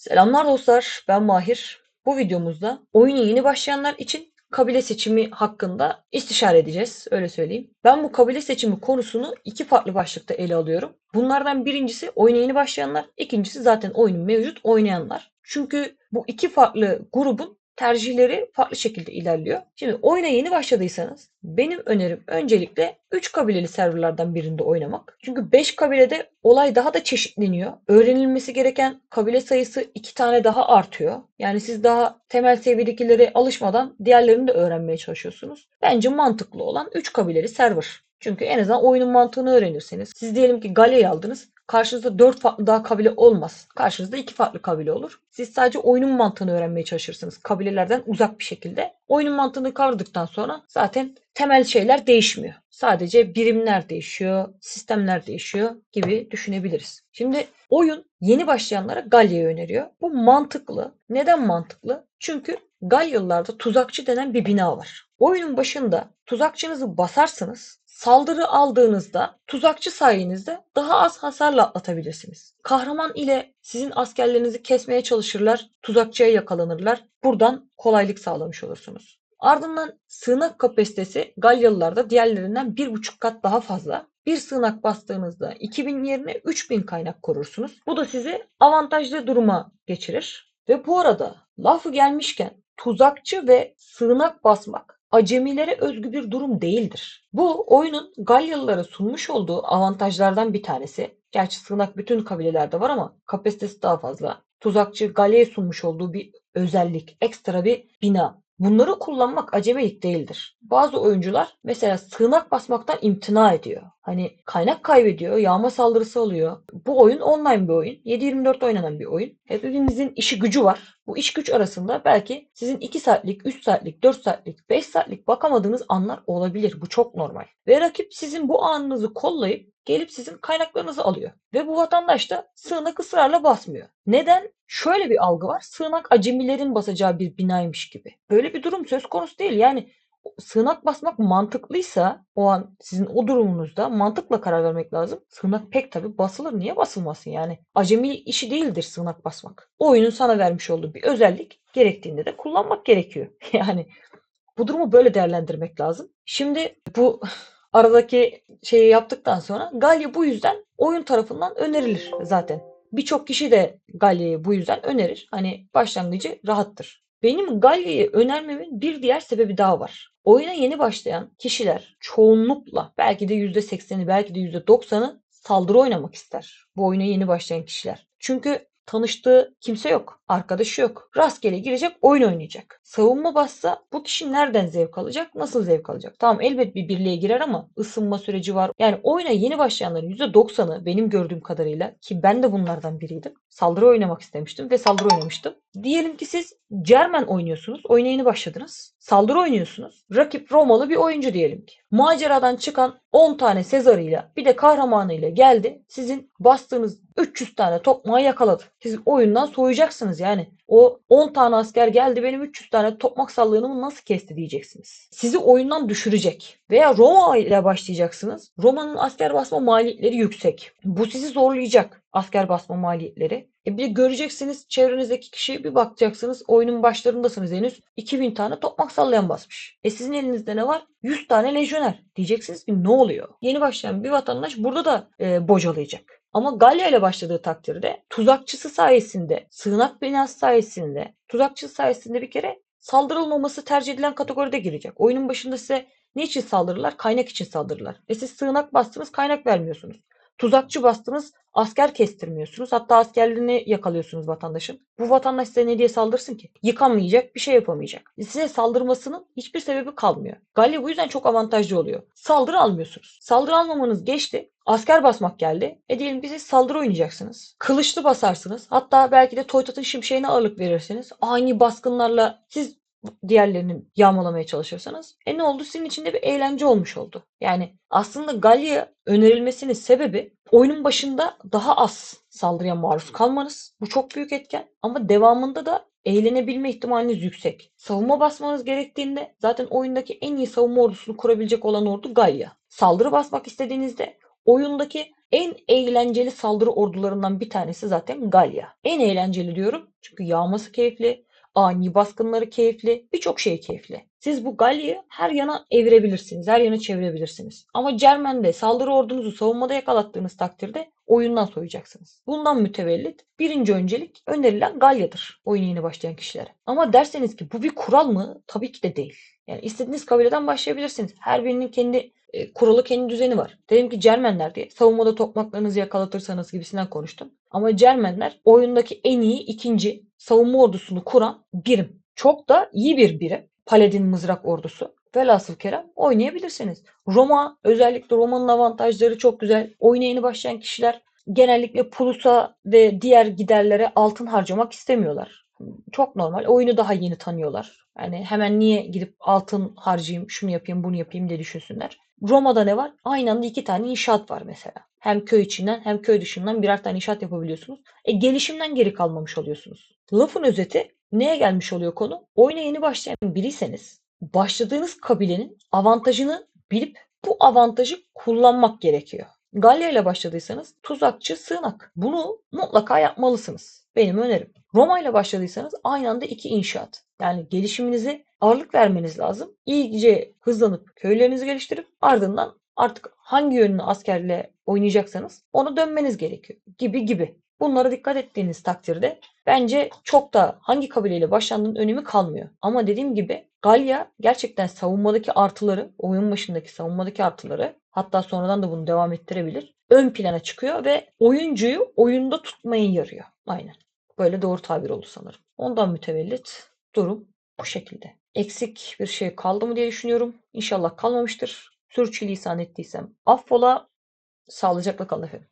Selamlar dostlar, ben Mahir. Bu videomuzda oyuna yeni başlayanlar için kabile seçimi hakkında istişare edeceğiz, öyle söyleyeyim. Ben bu kabile seçimi konusunu iki farklı başlıkta ele alıyorum. Bunlardan birincisi oyuna yeni başlayanlar, ikincisi zaten oyunu mevcut oynayanlar. Çünkü bu iki farklı grubun tercihleri farklı şekilde ilerliyor. Şimdi oyuna yeni başladıysanız benim önerim öncelikle 3 kabileli serverlardan birinde oynamak. Çünkü 5 kabilede olay daha da çeşitleniyor. Öğrenilmesi gereken kabile sayısı 2 tane daha artıyor. Yani siz daha temel seviyedekilere alışmadan diğerlerini de öğrenmeye çalışıyorsunuz. Bence mantıklı olan 3 kabileli server. Çünkü en azından oyunun mantığını öğrenirsiniz. Siz diyelim ki Galya'yı aldınız. Karşınızda 4 farklı daha kabile olmaz. Karşınızda 2 farklı kabile olur. Siz sadece oyunun mantığını öğrenmeye çalışırsınız. Kabilelerden uzak bir şekilde. Oyunun mantığını kavradıktan sonra zaten temel şeyler değişmiyor. Sadece birimler değişiyor, sistemler değişiyor gibi düşünebiliriz. Şimdi oyun yeni başlayanlara Galya'yı öneriyor. Bu mantıklı. Neden mantıklı? Çünkü Galyalılarda tuzakçı denen bir bina var. Oyunun başında tuzakçınızı basarsınız. Saldırı aldığınızda tuzakçı sayenizde daha az hasarla atlatabilirsiniz. Kahraman ile sizin askerlerinizi kesmeye çalışırlar, tuzakçıya yakalanırlar. Buradan kolaylık sağlamış olursunuz. Ardından sığınak kapasitesi Galyalılarda diğerlerinden 1,5 kat daha fazla. Bir sığınak bastığınızda 2000 yerine 3000 kaynak korursunuz. Bu da sizi avantajlı duruma geçirir. Ve bu arada lafı gelmişken tuzakçı ve sığınak basmak acemilere özgü bir durum değildir. Bu oyunun Galyalılara sunmuş olduğu avantajlardan bir tanesi. Gerçi sığınak bütün kabilelerde var ama kapasitesi daha fazla. Tuzakçı Galya'ya sunmuş olduğu bir özellik, ekstra bir bina. Bunları kullanmak acemilik değildir. Bazı oyuncular mesela sığınak basmaktan imtina ediyor. Hani kaynak kaybediyor, yağma saldırısı oluyor. Bu oyun online bir oyun. 7/24 oynanan bir oyun. Hepimizin işi gücü var. Bu iş güç arasında belki sizin 2 saatlik, 3 saatlik, 4 saatlik, 5 saatlik bakamadığınız anlar olabilir. Bu çok normal. Ve rakip sizin bu anınızı kollayıp gelip sizin kaynaklarınızı alıyor. Ve bu vatandaş da sığınak ısrarla basmıyor. Neden? Şöyle bir algı var. Sığınak acemilerin basacağı bir binaymış gibi. Böyle bir durum söz konusu değil. Yani sığınak basmak mantıklıysa o an sizin o durumunuzda mantıkla karar vermek lazım. Sığınak pek tabii basılır. Niye basılmasın yani? Acemi işi değildir sığınak basmak. O oyunun sana vermiş olduğu bir özellik, gerektiğinde de kullanmak gerekiyor. Yani bu durumu böyle değerlendirmek lazım. Şimdi bu aradaki şeyi yaptıktan sonra Galya bu yüzden oyun tarafından önerilir zaten. Birçok kişi de Galya'yı bu yüzden önerir. Hani başlangıcı rahattır. Benim Galya'yı önermemin bir diğer sebebi daha var. Oyuna yeni başlayan kişiler çoğunlukla belki de %80'i belki de %90'ı saldırı oynamak ister. Bu oyuna yeni başlayan kişiler. Çünkü tanıştığı kimse yok. Arkadaşı yok. Rastgele girecek, oyun oynayacak. Savunma bassa bu kişi nereden zevk alacak? Nasıl zevk alacak? Tamam, elbet bir birliğe girer ama ısınma süreci var. Yani oyuna yeni başlayanların %90'ı benim gördüğüm kadarıyla, ki ben de bunlardan biriydim, saldırı oynamak istemiştim ve saldırı oynamıştım. Diyelim ki siz Cermen oynuyorsunuz. Oyuna yeni başladınız. Saldırı oynuyorsunuz. Rakip Romalı bir oyuncu diyelim ki. Maceradan çıkan 10 tane Sezar'ıyla bir de kahramanıyla geldi. Sizin bastığınız 300 tane tokmağı yakaladı. Siz oyundan soğuyacaksınız yani. O 10 tane asker geldi, benim 300 tane tokmak sallığımı nasıl kesti diyeceksiniz. Sizi oyundan düşürecek. Veya Roma ile başlayacaksınız. Roma'nın asker basma maliyetleri yüksek. Bu sizi zorlayacak, asker basma maliyetleri. Bir de göreceksiniz çevrenizdeki kişiye, bir bakacaksınız oyunun başlarındasınız henüz, 2000 tane tokmak sallayan basmış. Sizin elinizde ne var? 100 tane lejyoner. Diyeceksiniz ki ne oluyor? Yeni başlayan bir vatandaş burada da bocalayacak. Ama Galya ile başladığı takdirde tuzakçısı sayesinde, sığınak binası sayesinde, tuzakçısı sayesinde bir kere saldırılmaması tercih edilen kategoride girecek. Oyunun başında size niçin saldırırlar? Kaynak için saldırırlar. Siz sığınak bastınız, kaynak vermiyorsunuz. Tuzakçı bastınız, asker kestirmiyorsunuz. Hatta askerliğini yakalıyorsunuz vatandaşın. Bu vatandaş size ne diye saldırsın ki? Yıkamayacak, bir şey yapamayacak. Size saldırmasının hiçbir sebebi kalmıyor. Galya bu yüzden çok avantajlı oluyor. Saldırı almıyorsunuz. Saldırı almamanız geçti. Asker basmak geldi. Diyelim ki siz saldırı oynayacaksınız. Kılıçlı basarsınız. Hatta belki de Toytat'ın şimşeğine ağırlık verirsiniz. Ani baskınlarla siz diğerlerini yağmalamaya çalışırsanız ne oldu? Sizin için de bir eğlence olmuş oldu. Yani aslında Galya önerilmesinin sebebi oyunun başında daha az saldırıya maruz kalmanız. Bu çok büyük etken. Ama devamında da eğlenebilme ihtimaliniz yüksek. Savunma basmanız gerektiğinde zaten oyundaki en iyi savunma ordusunu kurabilecek olan ordu Galya. Saldırı basmak istediğinizde oyundaki en eğlenceli saldırı ordularından bir tanesi zaten Galya. En eğlenceli diyorum çünkü yağması keyifli, ani baskınları keyifli, birçok şey keyifli. Siz bu Galya'yı her yana evirebilirsiniz, her yana çevirebilirsiniz. Ama Cermen'de saldırı ordunuzu savunmada yakalattığınız takdirde oyundan soyacaksınız. Bundan mütevellit birinci öncelik önerilen Galya'dır oyuna yeni başlayan kişilere. Ama derseniz ki bu bir kural mı? Tabii ki de değil. Yani istediğiniz kabileden başlayabilirsiniz. Her birinin kendi kuralı, kendi düzeni var. Dedim ki Cermenler diye savunmada tokmaklarınızı yakalatırsanız gibisinden konuştum. Ama Cermenler oyundaki en iyi ikinci savunma ordusunu kuran birim. Çok da iyi bir birim. Paladin mızrak ordusu. Velhasıl kelam oynayabilirsiniz. Roma, özellikle Roma'nın avantajları çok güzel. Oyuna yeni başlayan kişiler genellikle pulusa ve diğer giderlere altın harcamak istemiyorlar. Çok normal. Oyunu daha yeni tanıyorlar. Yani hemen niye gidip altın harcayayım, şunu yapayım, bunu yapayım diye düşünsünler. Roma'da ne var? Aynı anda 2 tane inşaat var mesela. Hem köy içinden hem köy dışından birer tane inşaat yapabiliyorsunuz. Gelişimden geri kalmamış oluyorsunuz. Lafın özeti, neye gelmiş oluyor konu? Oyuna yeni başlayan biriyseniz başladığınız kabilenin avantajını bilip bu avantajı kullanmak gerekiyor. Galya ile başladıysanız tuzakçı sığınak. Bunu mutlaka yapmalısınız. Benim önerim. Roma ile başladıysanız aynı anda 2 inşaat. Yani gelişiminize ağırlık vermeniz lazım. İyice hızlanıp köylerinizi geliştirip ardından artık hangi yönlü askerle oynayacaksanız ona dönmeniz gerekiyor. Gibi gibi. Bunlara dikkat ettiğiniz takdirde bence çok da hangi kabileyle başlandığının önemi kalmıyor. Ama dediğim gibi Galya gerçekten savunmadaki artıları, oyun başındaki savunmadaki artıları, hatta sonradan da bunu devam ettirebilir, ön plana çıkıyor ve oyuncuyu oyunda tutmayı yarıyor. Aynen. Böyle doğru tabir olur sanırım. Ondan mütevellit durum bu şekilde. Eksik bir şey kaldı mı diye düşünüyorum. İnşallah kalmamıştır. Sürçülisan ettiysem affola. Sağlıcakla kalın efendim.